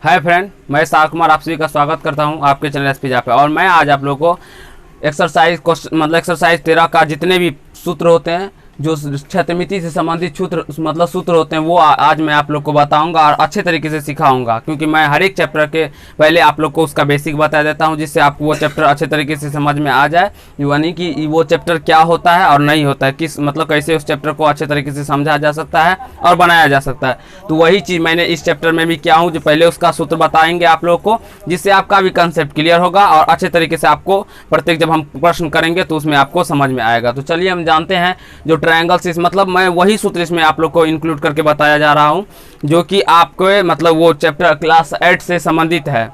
Hi friend, मैं सार कुमार आप सभी का स्वागत करता हूं आपके चैनल एसपीजा पे। और मैं आज आप लोगों को एक्सरसाइज 13 का जितने भी सूत्र होते हैं, जो क्षेत्रमिति से संबंधित सूत्र होते हैं, वो आज मैं आप लोग को बताऊंगा और अच्छे तरीके से सिखाऊंगा। क्योंकि मैं हर एक चैप्टर के पहले आप लोग को उसका बेसिक बता देता हूं, जिससे आपको वो चैप्टर अच्छे तरीके से समझ में आ जाए, यानी कि वो चैप्टर क्या होता है और नहीं होता है, कैसे उस चैप्टर को अच्छे तरीके से समझा जा सकता है और बनाया जा सकता है। तो वही चीज़ मैंने इस चैप्टर में भी किया हूँ, जो पहले उसका सूत्र बताएंगे आप लोग को, जिससे आपका भी कंसेप्ट क्लियर होगा और अच्छे तरीके से आपको प्रत्येक जब हम प्रश्न करेंगे तो उसमें आपको समझ में आएगा। तो चलिए हम जानते हैं जो ट्रायंगल्स, मैं वही सूत्र इसमें आप लोग को इंक्लूड करके बताया जा रहा हूं, जो कि आपको वो चैप्टर क्लास 8 से संबंधित है।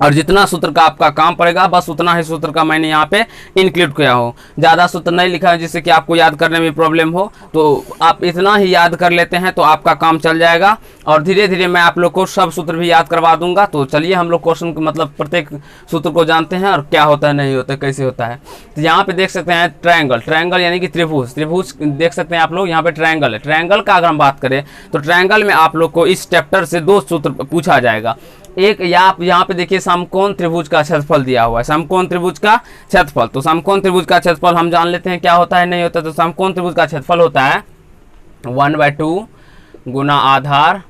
और जितना सूत्र का आपका काम पड़ेगा, बस उतना ही सूत्र का मैंने यहाँ पे इंक्लूड किया हो। ज़्यादा सूत्र नहीं लिखा है जिससे कि आपको याद करने में प्रॉब्लम हो, तो आप इतना ही याद कर लेते हैं तो आपका काम चल जाएगा। और धीरे धीरे मैं आप लोग को सब सूत्र भी याद करवा दूंगा। तो चलिए हम लोग क्वेश्चन प्रत्येक सूत्र को जानते हैं और क्या होता है, नहीं होता है, कैसे होता है। तो यहाँ पे देख सकते हैं ट्रायंगल यानी कि त्रिभुज देख सकते हैं आप लोग। यहाँ पे ट्रायंगल है। ट्रायंगल का अगर हम बात करें तो ट्रायंगल में आप लोग को इस चैप्टर से 2 सूत्र पूछा जाएगा। एक यहाँ पे देखिए समकोण त्रिभुज का क्षेत्रफल दिया हुआ है, समकोण त्रिभुज का क्षेत्रफल। तो समकोण त्रिभुज का क्षेत्रफल हम जान लेते हैं क्या होता है, नहीं होता। तो समकोण त्रिभुज का क्षेत्रफल होता है 1/2 गुना आधार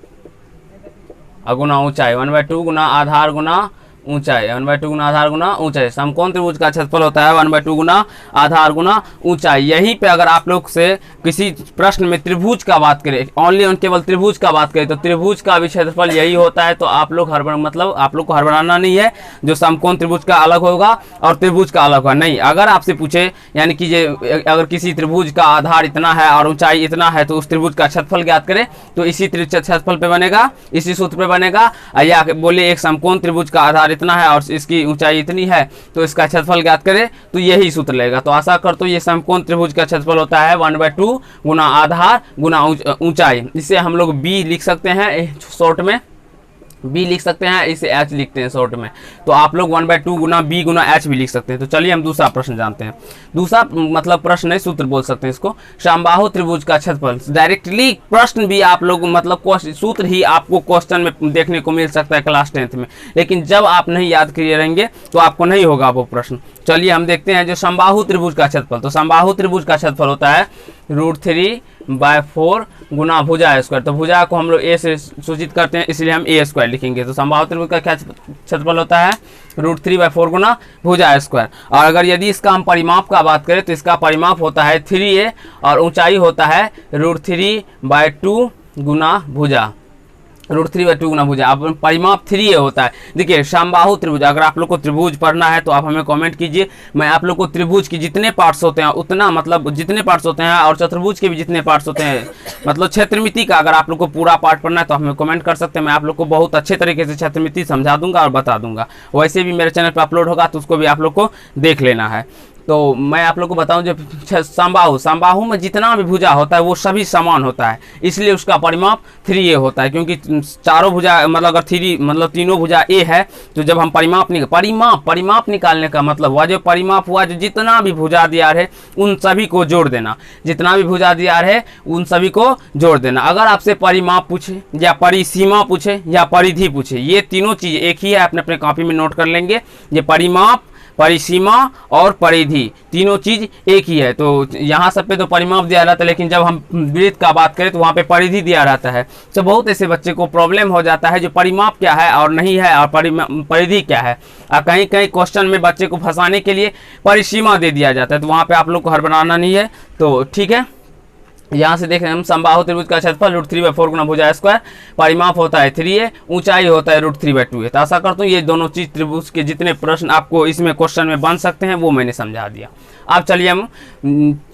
गुना ऊंचाई, 1/2 गुना आधार गुना ऊंचाई, 1/2 गुना आधार गुना ऊंचाई। समकोण त्रिभुज का क्षेत्रफल होता है 1/2 गुना आधार गुना ऊंचाई। यहीं पे अगर आप लोग से किसी प्रश्न में त्रिभुज का बात करें, ओनली और केवल त्रिभुज का बात करें, तो त्रिभुज का भी क्षेत्रफल यही होता है। तो आप लोग आप लोग को हड़बड़ाना नहीं है, जो समकोण त्रिभुज का अलग होगा और त्रिभुज का अलग होगा नहीं। अगर आपसे पूछे, यानी कि अगर किसी त्रिभुज का आधार इतना है और ऊंचाई इतना है, तो उस त्रिभुज का क्षेत्रफल ज्ञात करें, तो इसी क्षेत्रफल पे बनेगा, इसी सूत्र पे बनेगा। या बोले एक समकोण त्रिभुज का आधार इतना है और इसकी ऊंचाई इतनी है, तो इसका क्षेत्रफल ज्ञात करें, तो यही सूत्र लगेगा। तो आशा कर, तो ये समकोण त्रिभुज का क्षेत्रफल होता है 1/2 गुना आधार गुना ऊंचाई। इसे हम लोग बी लिख सकते हैं, शॉर्ट में बी लिख सकते हैं, इसे एच लिखते हैं शॉर्ट में। तो आप लोग 1/2 गुना बी गुना एच भी लिख सकते हैं। तो चलिए हम दूसरा प्रश्न जानते हैं। दूसरा प्रश्न नहीं, सूत्र बोल सकते हैं इसको, समबाहु त्रिभुज का क्षेत्रफल। डायरेक्टली प्रश्न भी आप लोग सूत्र ही आपको क्वेश्चन में देखने को मिल सकता है क्लास 10th में, लेकिन जब आप नहीं याद किए रहेंगे तो आपको नहीं होगा वो प्रश्न। चलिए हम देखते हैं जो समबाहु त्रिभुज का क्षेत्रफल। तो समबाहु त्रिभुज का क्षेत्रफल होता है √3/4 गुना भुजा स्क्वायर। तो भुजा को हम लोग ए से सूचित करते हैं, इसलिए हम ए स्क्वायर लिखेंगे। तो समबाहु त्रिभुज का क्षेत्रफल होता है √3/4 गुना भुजा स्क्वायर। और अगर यदि इसका हम परिमाप का बात करें, तो इसका परिमाप होता है 3a और ऊंचाई होता है √3/2 गुना भुजा, √3/2 गुना भुजा। अब परिमाप 3a होता है। देखिए समबाहु त्रिभुज, अगर आप लोग को त्रिभुज पढ़ना है तो आप हमें कमेंट कीजिए। मैं आप लोग को त्रिभुज की जितने पार्ट्स होते हैं उतना, जितने पार्ट्स होते हैं, और चतुर्भुज के भी जितने पार्ट्स होते हैं, क्षेत्रमिति का अगर आप लोग को पूरा पार्ट पढ़ना है तो हमें कमेंट कर सकते हैं। मैं आप लोग को बहुत अच्छे तरीके से क्षेत्रमिति समझा दूंगा और बता दूंगा। वैसे भी मेरे चैनल पर अपलोड होगा, तो उसको भी आप लोग को देख लेना है। तो मैं आप लोग को बताऊं, जो समबाहु में जितना भी भुजा होता है वो सभी समान होता है, इसलिए उसका परिमाप 3a होता है। क्योंकि चारों भुजा अगर तीनों भुजा a है, तो जब हम परिमाप निकालने का मतलब हुआ, जो परिमाप हुआ, जो जितना भी भुजा दिया है उन सभी को जोड़ देना, जितना भी भुजा दिया है उन सभी को जोड़ देना। अगर आपसे परिमाप पूछे या परिसीमा पूछे या परिधि पूछे, ये तीनों चीज़ एक ही है, अपने कॉपी में नोट कर लेंगे। ये परिमाप, परिसीमा और परिधि तीनों चीज एक ही है। तो यहाँ सब पे तो परिमाप दिया रहता है, लेकिन जब हम वृत्त का बात करें तो वहाँ पे परिधि दिया रहता है। तो बहुत ऐसे बच्चे को प्रॉब्लम हो जाता है, जो परिमाप क्या है और नहीं है, और परिधि क्या है। और कहीं कहीं क्वेश्चन में बच्चे को फंसाने के लिए परिसीमा दे दिया जाता है, तो वहाँ पे आप लोग को हड़बड़ाना नहीं है। तो ठीक है, यहाँ से देख रहे हैं हम समबाहु त्रिभुज का क्षेत्रफल √3/4 गुना भुजा स्क्वायर, परिमाप होता है 3a, ऊंचाई होता है √3/2a। तो आशा करता हूँ ये दोनों चीज त्रिभुज के जितने प्रश्न आपको इसमें क्वेश्चन में बन सकते हैं वो मैंने समझा दिया। अब चलिए हम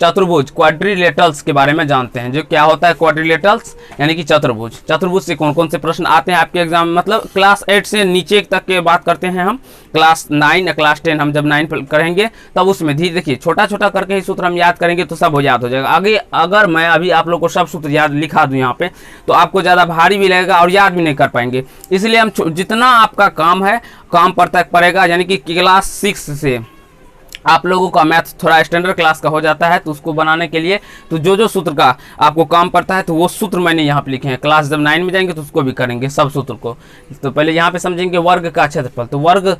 चतुर्भुज क्वाड्रिलेटरल्स के बारे में जानते हैं। जो क्या होता है क्वाड्रिलेटरल्स, यानी कि चतुर्भुज से कौन कौन से प्रश्न आते हैं आपके एग्जाम में, क्लास 8 से नीचे तक के बात करते हैं हम। क्लास 9 या क्लास 10 हम जब 9 करेंगे तब उसमें धीरे देखिए छोटा छोटा करके ही सूत्र हम याद करेंगे तो सब हो याद हो जाएगा। आगे अगर मैं अभी आप लोग को सब सूत्र याद लिखा दूं यहाँ पे, तो आपको ज़्यादा भारी भी लगेगा और याद भी नहीं कर पाएंगे। इसलिए हम जितना आपका काम है, काम पर तक पड़ेगा, यानी कि क्लास 6 से आप लोगों का मैथ थोड़ा स्टैंडर्ड क्लास का हो जाता है, तो उसको बनाने के लिए तो जो जो सूत्र का आपको काम पड़ता है तो वो सूत्र मैंने यहाँ पे लिखे हैं। क्लास जब 9 में जाएंगे तो उसको भी करेंगे सब सूत्र को। तो पहले यहाँ पे समझेंगे वर्ग का क्षेत्रफल। तो वर्ग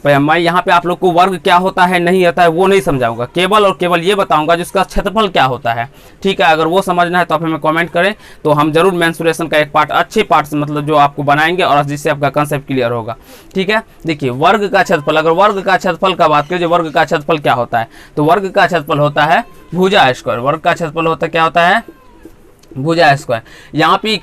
मैं यहाँ पे आप लोग को वर्ग क्या होता है नहीं होता है वो नहीं समझाऊंगा, केवल और केवल ये बताऊंगा जिसका क्षेत्रफल क्या होता है। ठीक है, अगर वो समझना है तो आप हमें कॉमेंट करें, तो हम जरूर मेंसुरेशन का एक पार्ट अच्छे पार्ट से मतलब जो आपको बनाएंगे और जिससे आपका कंसेप्ट क्लियर होगा। ठीक है, देखिए वर्ग का क्षेत्रफल, अगर वर्ग का क्षेत्रफल का बात करें, वर्ग का क्षेत्रफल क्या होता है, तो वर्ग का क्षेत्रफल होता है भुजा स्क्वायर। वर्ग का क्षेत्रफल होता है क्या होता है, भुजा स्क्वायर। यहाँ पे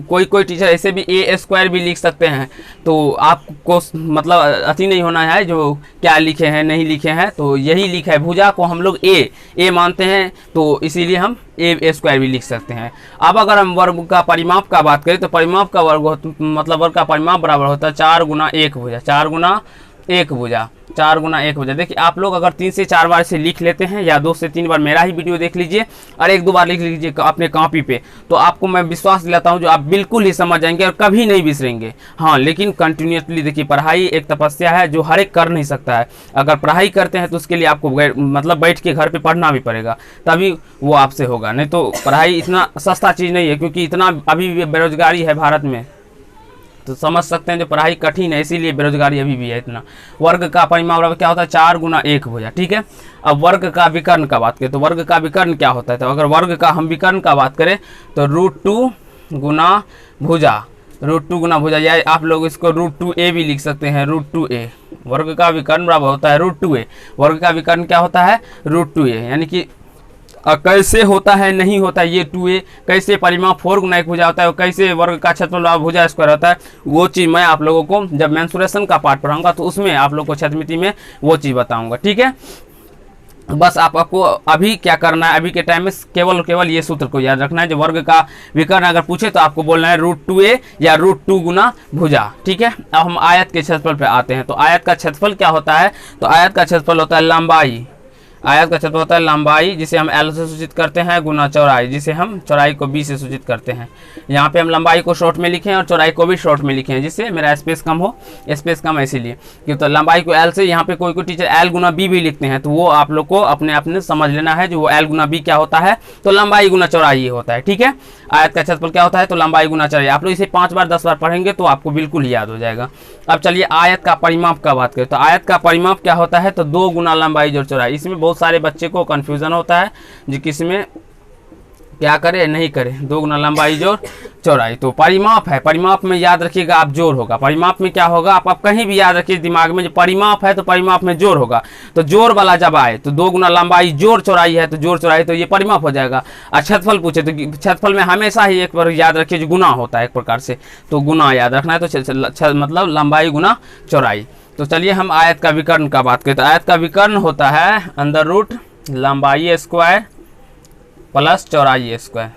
कोई टीचर ऐसे भी ए स्क्वायर भी लिख सकते हैं, तो आपको मतलब अति नहीं होना है जो क्या लिखे हैं नहीं लिखे हैं, तो यही लिखा है भुजा को हम लोग ए मानते हैं, तो इसीलिए हम ए स्क्वायर भी लिख सकते हैं। अब अगर हम वर्ग का परिमाप का बात करें तो परिमाप का वर्ग मतलब वर्ग का परिमाप बराबर होता है 4 गुना 1 भुजा। 4 गुना 1 भुजा, 4 गुना 1 भुजा। देखिए आप लोग अगर 3 से 4 बार से लिख लेते हैं या 2 से 3 बार मेरा ही वीडियो देख लीजिए और 1-2 बार लिख लीजिए अपने कॉपी पे, तो आपको मैं विश्वास दिलाता हूं जो आप बिल्कुल ही समझ जाएंगे और कभी नहीं बिसरेंगे। हाँ, लेकिन कंटिन्यूसली देखिए, पढ़ाई एक तपस्या है जो हर एक कर नहीं सकता है। अगर पढ़ाई करते हैं तो उसके लिए आपको मतलब बैठ के घर पर पढ़ना भी पड़ेगा, तभी वो आपसे होगा। नहीं तो पढ़ाई इतना सस्ता चीज़ नहीं है, क्योंकि इतना अभी बेरोजगारी है भारत में, तो समझ सकते हैं जो पढ़ाई कठिन है, इसीलिए बेरोजगारी अभी भी है इतना। वर्ग का परिमाप बराबर क्या होता है 4 गुना 1 भुजा। ठीक है, अब वर्ग का विकर्ण का बात करें तो वर्ग का विकर्ण क्या होता है, तो अगर वर्ग का हम विकर्ण का बात करें तो √2 गुना भुजा, √2 गुना भुजा, या आप लोग इसको √2a भी लिख सकते हैं, √2a। वर्ग का विकर्ण बराबर होता है √2a। वर्ग का विकर्ण क्या होता है √2a, यानी कि कैसे होता है नहीं होता ये 2a, कैसे परिमाप 4 गुना 1 भुजा होता है, कैसे वर्ग का क्षेत्रफल भुजा स्क्वायर होता है, वो चीज़ मैं आप लोगों को जब मेंसुरेशन का पार्ट पढ़ाऊंगा तो उसमें आप लोगों को क्षेत्रमिति में वो चीज़ बताऊंगा। ठीक है, बस आपको अभी क्या करना है, अभी के टाइम में केवल ये सूत्र को याद रखना है। जो वर्ग का विकर्ण अगर पूछे तो आपको बोलना है √2a या √2 गुना भुजा। ठीक है, अब हम आयत के क्षेत्रफल पे आते हैं। तो आयत का क्षेत्रफल क्या होता है, तो आयत का क्षेत्रफल होता है लंबाई। आयत का क्षेत्रफल होता है लंबाई, जिसे हम L से सूचित करते हैं, गुना चौड़ाई, जिसे हम चौड़ाई को B से सूचित करते हैं। यहाँ पे हम लंबाई को शॉर्ट में लिखे हैं और चौड़ाई को भी शॉर्ट में लिखे हैं, जिससे मेरा स्पेस कम हो। स्पेस कम है इसीलिए, क्योंकि तो लंबाई को L से, यहाँ पे कोई टीचर L गुना B भी लिखते हैं, तो वो आप लोग को अपने समझ लेना है जो वो L गुना B क्या होता है, तो लंबाई गुना चौड़ाई होता है। ठीक है, आयत का क्षेत्रफल क्या होता है, तो लंबाई गुना चौड़ाई। आप लोग इसे 5 बार 10 बार पढ़ेंगे तो आपको बिल्कुल याद हो जाएगा। अब चलिए आयत का परिमाप का बात करें, तो आयत का परिमाप क्या होता है, तो 2 गुना लंबाई जोड़ चौड़ाई। इसमें बहुत सारे बच्चे को कंफ्यूजन होता है जो किसमें क्या करे नहीं करे, 2 गुना लंबाई जोड़ चौड़ाई। तो परिमाप है, परिमाप में याद रखिएगा आप जोड़ होगा। परिमाप में क्या होगा, आप कहीं भी याद रखिए दिमाग में, जो परिमाप है तो परिमाप में जोड़ होगा। तो जोड़ वाला जब आए तो 2 गुना लंबाई जोड़ चौड़ाई है, तो जोड़ चौड़ाई तो ये परिमाप हो जाएगा। और क्षेत्रफल पूछे तो क्षेत्रफल में हमेशा ही एक बार याद रखिए जो गुना होता है एक प्रकार से, तो गुना याद रखना है, तो मतलब लंबाई गुना चौड़ाई। तो चलिए हम आयत का विकर्ण का बात करें, तो आयत का विकर्ण होता है √ लंबाई स्क्वायर प्लस चौड़ाई स्क्वायर।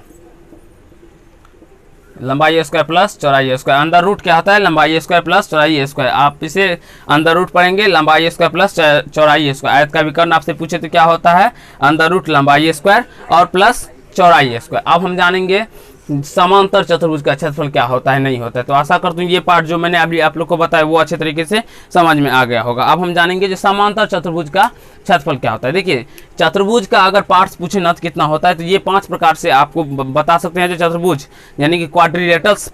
लंबाई स्क्वायर प्लस चौड़ाई स्क्वायर। √ क्या होता है, लंबाई स्क्वायर प्लस चौड़ाई स्क्वायर। आप इसे √ पढ़ेंगे, लंबाई स्क्वायर प्लस चौड़ाई स्क्वायर। आयत का विकर्ण आपसे पूछे तो क्या होता है, √ लंबाई स्क्वायर और प्लस चौड़ाई स्क्वायर। अब हम जानेंगे समांतर चतुर्भुज का क्षेत्रफल क्या होता है नहीं होता है। तो आशा करता हूँ ये पार्ट जो मैंने अभी आप लोग को बताया वो अच्छे तरीके से समझ में आ गया होगा। अब हम जानेंगे जो समांतर चतुर्भुज का क्षेत्रफल क्या होता है। देखिए चतुर्भुज का अगर पार्ट्स पूछे ना तो कितना होता है, तो ये 5 प्रकार से आपको बता सकते हैं। जो चतुर्भुज यानी कि क्वाड्रिलेटरल्स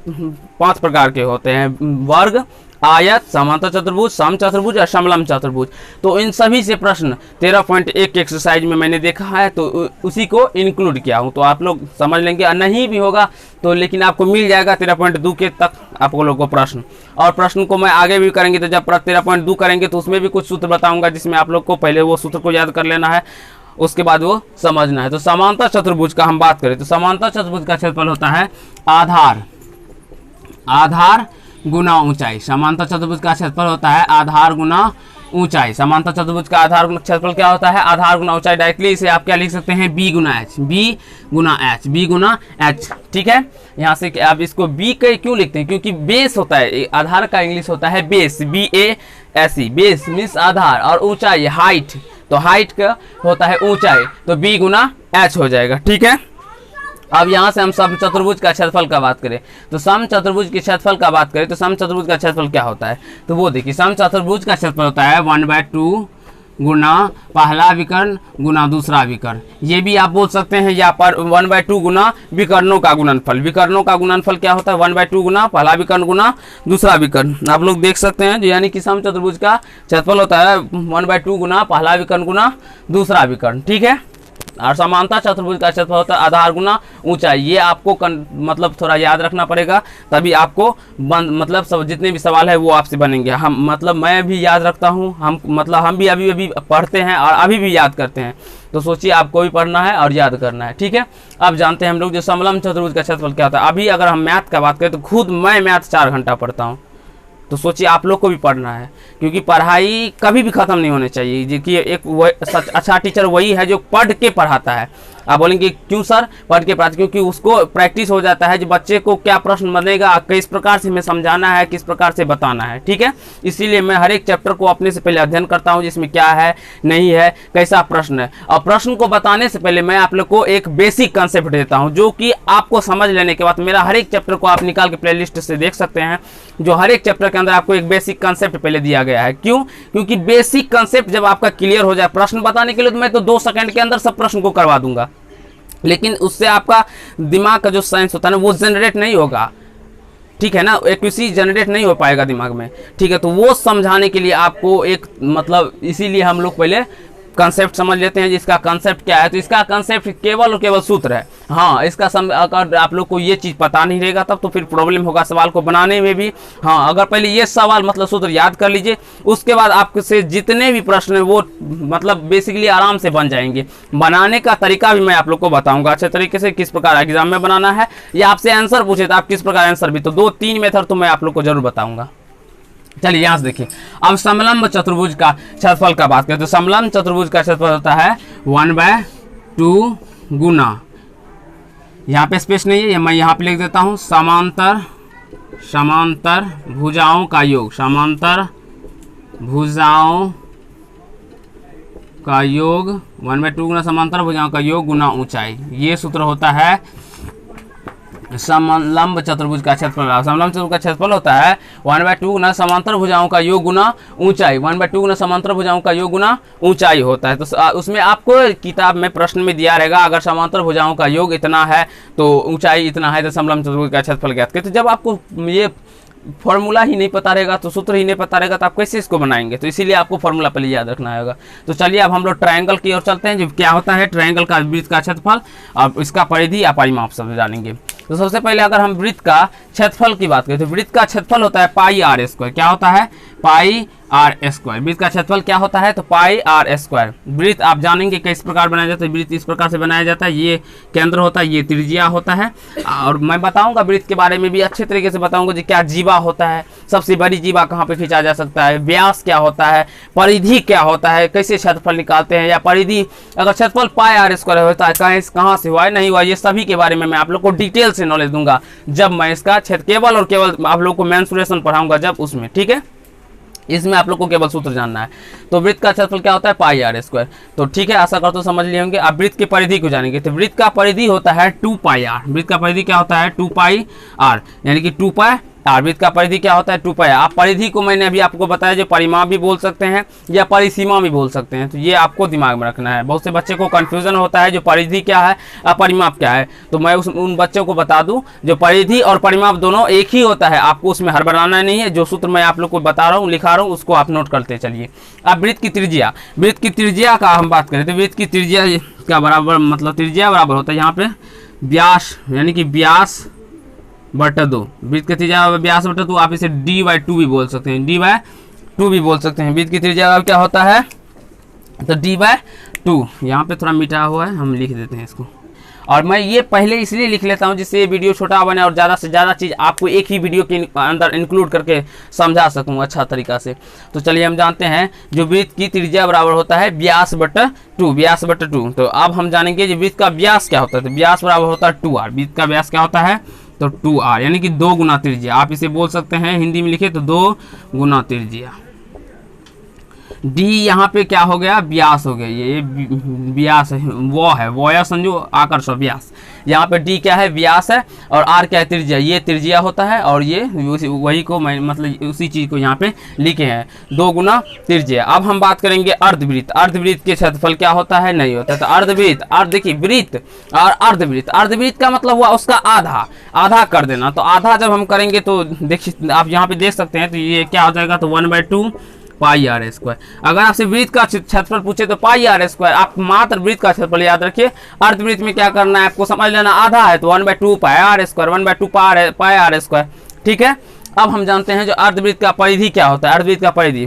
5 प्रकार के होते हैं, वर्ग, आयत, समांतर चतुर्भुज, सम चतुर्भुज और समलंब चतुर्भुज। तो इन सभी से प्रश्न 13.1 के एक्सरसाइज में मैंने देखा है, तो उसी को इंक्लूड किया हूँ। तो आप लोग समझ लेंगे, और नहीं भी होगा तो लेकिन आपको मिल जाएगा 13.2 के तक आप लोगों को प्रश्न। और प्रश्न को मैं आगे भी करेंगे, तो जब 13.2 करेंगे तो उसमें भी कुछ सूत्र बताऊंगा, जिसमें आप लोग को पहले वो सूत्र को याद कर लेना है, उसके बाद वो समझना है। तो समांतर चतुर्भुज का हम बात करें तो समांतर चतुर्भुज का क्षेत्रफल होता है आधार गुना ऊंचाई। समांतर चतुर्भुज का क्षेत्रफल होता है आधार गुना ऊंचाई। समांतर चतुर्भुज का आधार गुना क्षेत्रफल क्या होता है, आधार गुना ऊंचाई। डायरेक्टली इसे आप क्या लिख सकते हैं, B गुना H। ठीक है, यहाँ से आप इसको B के क्यों लिखते हैं, क्योंकि बेस होता है, आधार का इंग्लिश होता है बेस, BASE। बेस मीन्स आधार, और ऊंचाई हाइट, तो हाइट का होता है ऊंचाई, तो B गुना H हो जाएगा। ठीक है, अब यहाँ से हम सम चतुर्भुज का क्षेत्रफल का बात करें तो सम चतुर्भुज के क्षेत्रफल का बात करें तो सम चतुर्भुज का क्षेत्रफल क्या होता है, तो वो देखिए सम चतुर्भुज का क्षेत्रफल होता है 1/2 गुना पहला विकर्ण गुना दूसरा विकर्ण। ये भी आप बोल सकते हैं या पर 1/2 गुना विकर्णों का गुणनफल। विकर्णों का गुणनफल क्या होता है? 1/2 गुना पहला विकर्ण गुना दूसरा विकर्ण। आप लोग देख सकते हैं, यानी कि समचतुर्भुज का क्षेत्रफल होता है 1/2 गुना पहला विकर्ण गुना दूसरा विकर्ण, ठीक है। और समांतर चतुर्भुज का क्षेत्रफल होता है आधार गुना ऊंचाई। ये आपको मतलब थोड़ा याद रखना पड़ेगा, तभी आपको मतलब सब जितने भी सवाल है वो आपसे बनेंगे। हम मतलब मैं भी याद रखता हूँ, हम भी अभी पढ़ते हैं और अभी भी याद करते हैं। तो सोचिए आपको भी पढ़ना है और याद करना है, ठीक है। अब जानते हैं हम लोग जो समलंब चतुर्भुज का क्षेत्रफल क्या होता है। अभी अगर हम मैथ का बात करें तो खुद मैं मैथ 4 घंटा पढ़ता हूँ। तो सोचिए आप लोग को भी पढ़ना है, क्योंकि पढ़ाई कभी भी ख़त्म नहीं होनी चाहिए। देखिए एक अच्छा टीचर वही है जो पढ़ के पढ़ाता है। आप बोलेंगे क्यों सर पढ़ के पढ़ाते? क्योंकि उसको प्रैक्टिस हो जाता है जो बच्चे को क्या प्रश्न बनेगा, किस प्रकार से हमें समझाना है, किस प्रकार से बताना है, ठीक है। इसीलिए मैं हर एक चैप्टर को अपने से पहले अध्ययन करता हूँ, जिसमें क्या है नहीं है, कैसा प्रश्न है। और प्रश्न को बताने से पहले मैं आप लोग को एक बेसिक कंसेप्ट देता हूँ, जो कि आपको समझ लेने के बाद मेरा हर एक चैप्टर को आप निकाल के प्लेलिस्ट से देख सकते हैं, जो हर एक चैप्टर के अंदर आपको एक बेसिक कंसेप्ट पहले दिया गया है। क्यों? क्योंकि बेसिक कंसेप्ट जब आपका क्लियर हो जाए, प्रश्न बताने के लिए तो मैं तो 2 सेकंड के अंदर सब प्रश्न को करवा दूंगा, लेकिन उससे आपका दिमाग का जो साइंस होता है ना वो जनरेट नहीं होगा, ठीक है ना। एक्यूरेसी जनरेट नहीं हो पाएगा दिमाग में, ठीक है। तो वो समझाने के लिए आपको एक मतलब इसीलिए हम लोग पहले कंसेप्ट समझ लेते हैं। जिसका कंसेप्ट क्या है, तो इसका कंसेप्ट केवल और केवल सूत्र है। हाँ, इसका अगर आप लोग को ये चीज़ पता नहीं रहेगा तब तो फिर प्रॉब्लम होगा सवाल को बनाने में भी। हाँ, अगर पहले ये सवाल मतलब सूत्र याद कर लीजिए, उसके बाद आपसे जितने भी प्रश्न हैं वो मतलब बेसिकली आराम से बन जाएंगे। बनाने का तरीका भी मैं आप लोग को बताऊंगा अच्छे तरीके से, किस प्रकार एग्जाम में बनाना है, या आपसे आंसर पूछे तो आप किस प्रकार आंसर भी, तो 2-3 मेथड तो मैं आप लोग को जरूर बताऊंगा। चलिए यहाँ से देखिए, अब समलंब चतुर्भुज का क्षेत्रफल का बात करें तो समलंब चतुर्भुज का क्षेत्रफल होता है 1/2 गुना, यहाँ पे स्पेस नहीं है, मैं यहाँ पे लिख देता हूँ समांतर भुजाओं का योग, समांतर भुजाओं का योग 1/2 गुना समांतर भुजाओं का योग गुना ऊंचाई। ये सूत्र होता है समलंब चतुर्भुज का क्षेत्रफल। समलंब चतुर्भुज का क्षेत्रफल होता है 1/2 गुना समांतर भुजाओं का योग गुना ऊंचाई। 1/2 गुना समांतर भुजाओं का योग गुना ऊंचाई होता है। तो उसमें आपको किताब में प्रश्न में दिया रहेगा, अगर समांतर भुजाओं का योग इतना है तो ऊंचाई इतना है, तो समलंब चतुर्भुज का क्षेत्रफल ज्ञात करें। तो जब आपको ये फॉर्मूला ही नहीं पता रहेगा, तो सूत्र ही नहीं पता रहेगा, तो आप कैसे इसको बनाएंगे? तो इसीलिए आपको फॉर्मूला पहले याद रखना होगा। तो चलिए अब हम लोग ट्रायंगल की ओर चलते हैं। जो क्या होता है ट्रायंगल का वृत्त का क्षेत्रफल, अब इसका परिधि या परिमाप सब जानेंगे। तो सबसे पहले अगर हम वृत्त का क्षेत्रफल की बात करें तो वृत्त का क्षेत्रफल होता है पाई आर स्क्वायर। क्या होता है? पाई आर स्क्वायर। वृत्त का क्षेत्रफल क्या होता है? तो पाई आर स्क्वायर। वृत्त आप जानेंगे किस प्रकार बनाया जाता है। वृत्त इस प्रकार से बनाया जाता है, ये केंद्र होता है, ये त्रिज्या होता है। और मैं बताऊंगा वृत्त के बारे में भी अच्छे तरीके से बताऊंगा जी, क्या जीवा होता है, सबसे बड़ी जीवा कहाँ पे खींचा जा सकता है, व्यास क्या होता है, परिधि क्या होता है, कैसे क्षेत्रफल निकालते हैं, या परिधि अगर क्षेत्रफल पाई आर स्क्वायर होता है कहाँ से हुआ है नहीं हुआ, ये सभी के बारे में मैं आप लोग को डिटेल से नॉलेज दूंगा जब मैं इसका केवल और केवल आप लोग को मेंसुरेशन पढ़ाऊंगा जब उसमें, ठीक है। इसमें आप लोग को केवल सूत्र जानना है। तो वृत्त का क्षेत्रफल क्या होता है? पाई आर स्क्वायर। तो ठीक है, आशा करता हूं समझ लिए होंगे। अब वृत्त की परिधि को जानेंगे। तो वृत्त का परिधि होता है 2 पाई आर। वृत्त का परिधि क्या होता है? 2 पाई आर, यानी कि 2 पाई आर। वृत्त का परिधि क्या होता है? 2 पाई। आप परिधि को मैंने अभी आपको बताया, जो परिमाप भी बोल सकते हैं या परिसीमा भी बोल सकते हैं। तो ये आपको दिमाग में रखना है। बहुत से बच्चे को कंफ्यूजन होता है जो परिधि क्या है और परिमाप क्या है। तो मैं उन बच्चों को बता दूं, जो परिधि और परिमाप दोनों एक ही होता है, आपको उसमें हड़बड़ाना नहीं है। जो सूत्र मैं आप लोग को बता रहा हूँ, लिखा रहा हूँ, उसको आप नोट करते चलिए। अब वृत्त की त्रिज्या, वृत्त की त्रिज्या का हम बात करें तो वृत्त की त्रिज्या का बराबर मतलब त्रिज्या बराबर होता है यहाँ पे व्यास, यानी कि व्यास बटा 2। वृत्त की त्रिज्या व्यास बटा 2, आप इसे d/2 भी बोल सकते हैं, d/2 भी बोल सकते हैं। वृत्त की त्रिज्या क्या होता है? तो d/2। यहाँ पे थोड़ा मिटा हुआ है, हम लिख देते हैं इसको। और मैं ये पहले इसलिए लिख लेता हूँ जिससे ये वीडियो छोटा बने और ज़्यादा से ज़्यादा चीज़ आपको एक ही वीडियो के अंदर इंक्लूड करके समझा सकूँ अच्छा तरीका से। तो चलिए हम जानते हैं जो वृत्त की त्रिज्या बराबर होता है व्यास बटा 2, व्यास बटा 2। तो अब हम जानेंगे जो वृत्त का व्यास क्या होता है। तो व्यास बराबर होता है 2r। वृत्त का व्यास क्या होता है? तो 2r, यानी कि 2 गुना त्रिज्या। आप इसे बोल सकते हैं हिंदी में लिखे तो 2 गुना त्रिज्या। डी यहाँ पे क्या हो गया, व्यास हो गया, ये व्यास है, वो है वोया संजो आकर्षण व्यास। यहाँ पे डी क्या है, व्यास है, और आर क्या है, त्रिज्या, ये त्रिज्या होता है, और ये वही को मैं मतलब उसी चीज को यहाँ पे लिखे हैं, 2 गुना त्रिज्या। अब हम बात करेंगे अर्धवृत्त। अर्धवृत्त के क्षेत्रफल क्या होता है, नहीं होता। तो अर्धवृत्त, देखिए वृत्त और अर्धवृत्त, अर्धवृत्त का मतलब हुआ उसका आधा, आधा कर देना। तो आधा जब हम करेंगे तो देखिए आप यहाँ पे देख सकते हैं, तो ये क्या हो जाएगा, तो 1/2 पाई आर स्क्वायर। अगर आपसे वृत्त का क्षेत्रफल पूछे तो पाई आर स्क्वायर, आप मात्र वृत्त का क्षेत्रफल याद रखिए। अर्धवृत्त में क्या करना है आपको समझ लेना, आधा है तो 1/2 pi r square, 1/2 pi r square, ठीक है। अब हम जानते हैं जो अर्धवृत्त का परिधि क्या होता है, अर्धवृत्त का परिधि,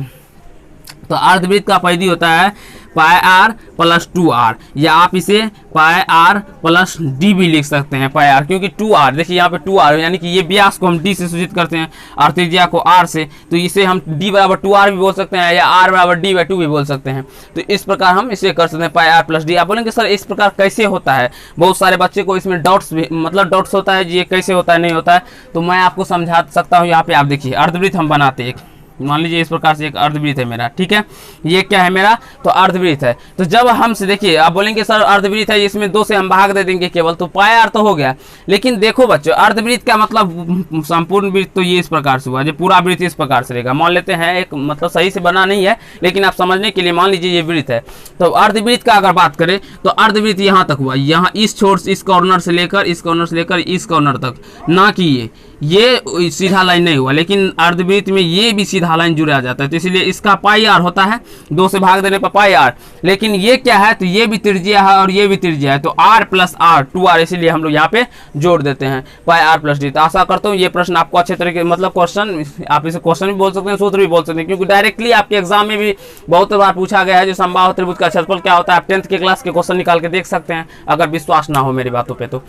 तो अर्धवृत्त का परिधि होता है पाई आर प्लस 2r, या आप इसे पाई आर प्लस डी भी लिख सकते हैं, पाई आर, क्योंकि 2r, देखिए यहाँ पे 2r यानी कि ये व्यास को हम d से सूचित करते हैं और त्रिज्या को r से, तो इसे हम d बराबर 2r भी बोल सकते हैं या r बराबर d/2 भी बोल सकते हैं। तो इस प्रकार हम इसे कर सकते हैं पाई आर प्लस डी। आप बोलेंगे सर इस प्रकार कैसे होता है, बहुत सारे बच्चे को इसमें डाउट्स मतलब डाउट्स होता है, ये कैसे होता है नहीं होता है, तो मैं आपको समझा सकता हूँ। यहाँ पे आप देखिए अर्धवृत्त हम बनाते हैं, मान लीजिए इस प्रकार से एक अर्धवृत्त है मेरा, ठीक है, ये क्या है मेरा, तो अर्धवृत्त है। तो जब हमसे देखिए आप बोलेंगे सर अर्धवृत्त है इसमें 2 से हम भाग दे देंगे केवल, तो पाई आर तो हो गया। लेकिन देखो बच्चों अर्धवृत्त का मतलब संपूर्ण वृत्त तो ये इस प्रकार से हुआ, जो पूरा वृत्त इस प्रकार से रहेगा। मान लेते हैं एक मतलब सही से बना नहीं है, लेकिन आप समझने के लिए मान लीजिए ये वृत्त है। तो अर्धवृत्त का अगर बात करें तो अर्धवृत्त यहाँ तक हुआ, यहाँ इस छोर से इस कॉर्नर से लेकर इस कॉर्नर से लेकर इस कॉर्नर तक, ना कि ये सीधा लाइन नहीं हुआ, लेकिन अर्धवृत्त में ये भी सीधा लाइन जुड़ा जाता है, तो इसलिए इसका पाई आर होता है, 2 से भाग देने पर पाई आर। लेकिन ये क्या है, तो ये भी त्रिज्या है और ये भी त्रिज्या है, तो r प्लस आर 2r, इसीलिए हम लोग यहाँ पे जोड़ देते हैं पाई आर प्लस डी। तो आशा करता हूँ ये प्रश्न आपको अच्छे तरीके मतलब क्वेश्चन, आप इसे क्वेश्चन भी बोल सकते हैं, सूत्र भी बोल सकते हैं, क्योंकि डायरेक्टली आपके एग्जाम में भी बहुत बार पूछा गया है जो समबाहु त्रिभुज का क्षेत्रफल क्या होता है। आप 10th के क्लास के क्वेश्चन निकाल के देख सकते हैं अगर विश्वास ना हो मेरी बातों पर। तो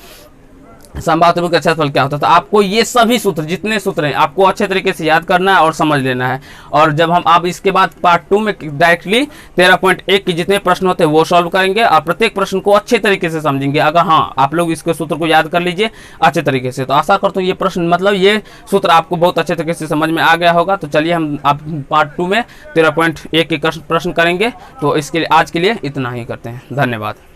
समबाहु त्रिभुज का क्षेत्रफल क्या होता है, तो आपको ये सभी सूत्र जितने सूत्र हैं आपको अच्छे तरीके से याद करना है और समझ लेना है। और जब हम आप इसके बाद पार्ट 2 में डायरेक्टली 13.1 के जितने प्रश्न होते हैं वो सॉल्व करेंगे और प्रत्येक प्रश्न को अच्छे तरीके से समझेंगे। अगर हाँ आप लोग इसके सूत्र को याद कर लीजिए अच्छे तरीके से, तो आशा करता हूँ ये प्रश्न मतलब ये सूत्र आपको बहुत अच्छे तरीके से समझ में आ गया होगा। तो चलिए हम आप पार्ट 2 में 13.1 के प्रश्न करेंगे। तो इसके लिए आज के लिए इतना ही करते हैं, धन्यवाद।